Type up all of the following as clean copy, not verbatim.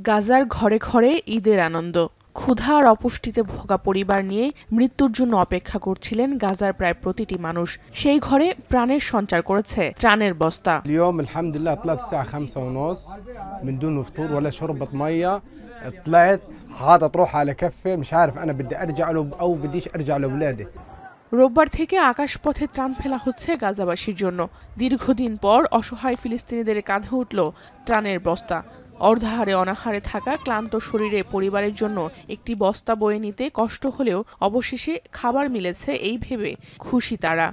গাজার ঘরে ঘরে ঈদের আনন্দ। ক্ষুধা আর অপুষ্টিতে ভোগা পরিবার নিয়ে মৃত্যুর জন্য অপেক্ষা করছিলেন গাজার প্রায় প্রতিটি মানুষ। সেই ঘরে প্রাণের সঞ্চার করেছে ত্রাণের বস্তা। اليوم الحمد لله طلعت الساعة 5:30 من دون فطور ولا شربت مية. طلعت حاطط روحي على كفة مش عارف أنا بدي أرجع له أو بديش أرجع لأولادي. রোববার থেকে আকাশপথে ত্রাণ ফেলা হচ্ছে গাজাবাসীর জন্য। দীর্ঘদিন পর অসহায় ফিলিস্তিনিদের কাঁধে উঠল ত্রাণের বস্তা। অর্ধাহারে অনাহারে থাকা ক্লান্ত শরীরে পরিবারের জন্য একটি বস্তা বয়ে নিতে কষ্ট হলেও অবশেষে খাবার মিলেছে এই ভেবে খুশি তারা।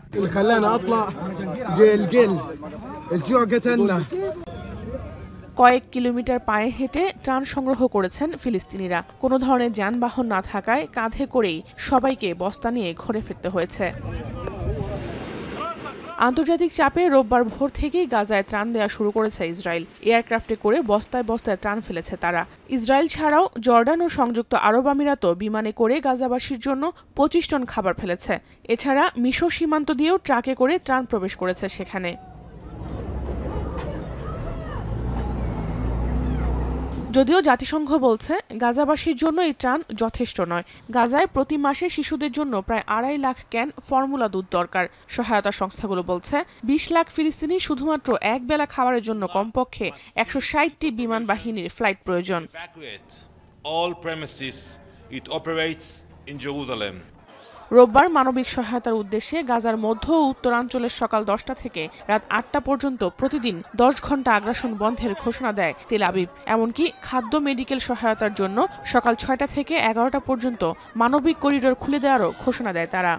কয়েক কিলোমিটার পায়ে হেঁটে ত্রাণ সংগ্রহ করেছেন ফিলিস্তিনিরা। কোনো ধরনের যানবাহন না থাকায় কাঁধে করেই সবাইকে বস্তা নিয়ে ঘরে ফিরতে হয়েছে। আন্তর্জাতিক চাপে রোববার ভোর থেকেই গাজায় ত্রাণ দেওয়া শুরু করেছে ইসরায়েল। এয়ারক্রাফটে করে বস্তায় বস্তায় ত্রাণ ফেলেছে তারা। ইসরায়েল ছাড়াও জর্ডান ও সংযুক্ত আরব আমিরাতও বিমানে করে গাজাবাসীর জন্য 25 টন খাবার ফেলেছে। এছাড়া মিশর সীমান্ত দিয়েও ট্রাকে করে ত্রাণ প্রবেশ করেছে সেখানে। যদিও জাতিসংঘ বলছে গাজাবাসীর জন্য এই ত্রাণ যথেষ্ট নয়। গাজায় প্রতি মাসে শিশুদের জন্য প্রায় 2.5 লাখ ক্যান ফর্মুলা দুধ দরকার। সহায়তা সংস্থাগুলো বলছে 20 লাখ ফিলিস্তিনি শুধুমাত্র এক বেলা খাবারের জন্য কমপক্ষে 160টি বিমান বাহিনীর ফ্লাইট প্রয়োজন। রোববার মানবিক সহায়তার উদ্দেশ্যে গাজার মধ্য ও উত্তরাঞ্চলের সকাল 10টা থেকে রাত 8টা পর্যন্ত প্রতিদিন 10 ঘন্টা আগ্রাসন বন্ধের ঘোষণা দেয় তেল আবিব। এমনকি খাদ্য মেডিকেল সহায়তার জন্য সকাল 6টা থেকে 11টা পর্যন্ত মানবিক করিডোর খুলে দেওয়ারও ঘোষণা দেয় তারা।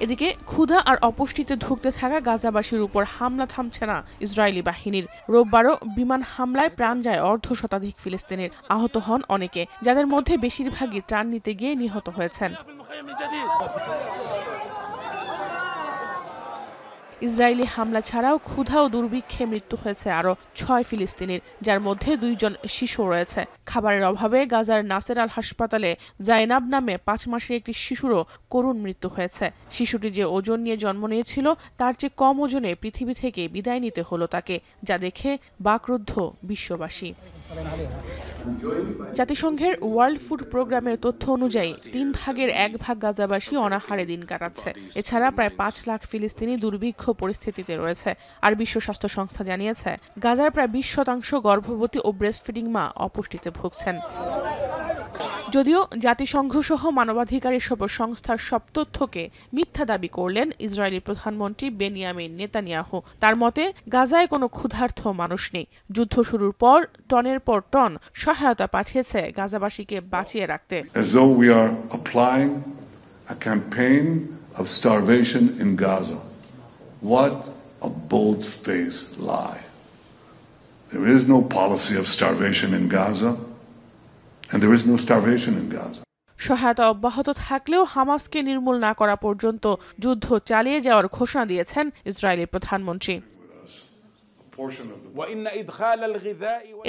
এদিকে ক্ষুধা আর অপুষ্টিতে ধুঁকতে থাকা গাজাবাসীর উপর হামলা থামছে না ইসরায়েলি বাহিনীর। রোববারও বিমান হামলায় প্রাণ যায় অর্ধশতাধিক ফিলিস্তিনির। আহত হন অনেকে, যাদের মধ্যে বেশিরভাগই ত্রাণ নিতে গিয়ে নিহত হয়েছেন। ইসরায়েলি হামলা ছাড়াও ক্ষুধা ও দুর্ভিক্ষে মৃত্যু হয়েছে আরও 6 ফিলিস্তিনির, যার মধ্যে 2 জন শিশু রয়েছে। খাবারের অভাবে গাজার নাসের আল হাসপাতালে জাইনাব নামে 5 মাসের একটি শিশুরও করুণ মৃত্যু হয়েছে। শিশুটি যে ওজন নিয়ে জন্ম নিয়েছিল তার চেয়ে কম ওজনে পৃথিবী থেকে বিদায় নিতে হলো তাকে, যা দেখে বাকরুদ্ধ বিশ্ববাসী। জাতিসংঘের ওয়ার্ল্ড ফুড প্রোগ্রামের তথ্য অনুযায়ী 3 ভাগের 1 ভাগ গাজাবাসী অনাহারে দিন কাটাচ্ছে। এছাড়া প্রায় 5 লাখ ফিলিস্তিনি দুর্ভিক্ষ পরিস্থিতিতে রয়েছে। আর বিশ্ব স্বাস্থ্য সংস্থা জানিয়েছে গাজার প্রায় 20% গর্ভবতী ও ব্রেস্ট ফিডিং মা অপুষ্টিতে ভুগছেন। যদিও জাতিসংঘ সহ মানবাধিকার এসব সংস্থার সব তথ্যকে মিথ্যা দাবি করলেন ইসরায়েলি প্রধানমন্ত্রী বেনিয়ামিন নেতানিয়াহু। তার মতে গাজায় কোনো ক্ষুধার্ত মানুষ নেই। যুদ্ধ শুরুর পর টনের পর টন সহায়তা পাঠিয়েছে গাজাবাসীকে বাঁচিয়ে রাখতে। As though we are applying a campaign of starvation in Gaza. What a bold-faced lie. There is no policy of starvation in Gaza. And there is no starvation in Gaza. সহায়তা অব্যাহত থাকলেও হামাসকে নির্মূল না করা পর্যন্ত যুদ্ধ চালিয়ে যাওয়ার ঘোষণা দিয়েছেন ইসরায়েলি প্রধানমন্ত্রী।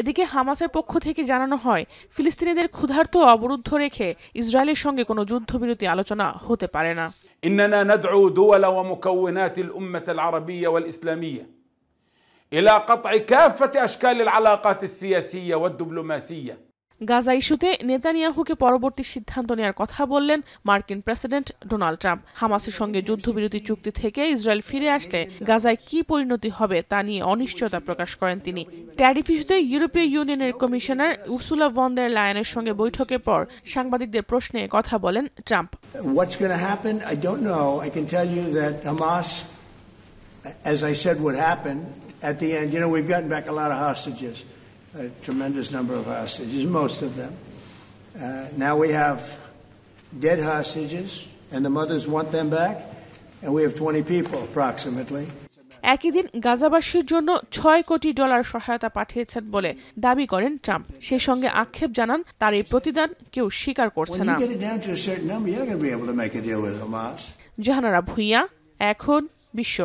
এদিকে হামাসের পক্ষ থেকে জানানো হয় ফিলিস্তিনিদের ক্ষুধার্ত অবরুদ্ধ রেখে ইসরায়েলের সঙ্গে কোনো যুদ্ধবিরতি আলোচনা হতে পারে না। إننا ندعو دول ومكونات الأمة العربية والإسلامية إلى قطع كافة أشكال العلاقات السياسية والدبلوماسية। গাজা ইস্যুতে নেতানিয়াহুকে পরবর্তী সিদ্ধান্ত নেওয়ার কথা বললেন মার্কিন প্রেসিডেন্ট ডোনাল্ড ট্রাম্প। হামাসের সঙ্গে যুদ্ধবিরতি চুক্তি থেকে ইসরায়েল ফিরে আসলে গাজায় কি পরিণতি হবে তা নিয়ে অনিশ্চয়তা প্রকাশ করেন তিনি। ট্যারিফ ইস্যুতে ইউরোপীয় ইউনিয়নের কমিশনার উর্সুলা ভন der লায়েনের সঙ্গে বৈঠকের পর সাংবাদিকদের প্রশ্নে কথা বলেন Trump. What's going to happen? I don't know. I can tell you that Hamas, as I said would happen, at the end, you know, we've gotten back a lot of hostages. A tremendous number of hostages, most of them. Now we have dead hostages, and the mothers want them back, and we have 20 people approximately. একই দিন গাজাবাসীর জন্য $6 কোটি সহায়তা পাঠিয়েছেন বলে দাবি করেন Trump. সেই সঙ্গে আক্ষেপ জানান তার এই প্রতিদান কেউ স্বীকার করছে না। When you get it down to a certain number, you're not going to be able to make a deal with Hamas. Jahanara Bhuiyan, এখন বিশ্ব।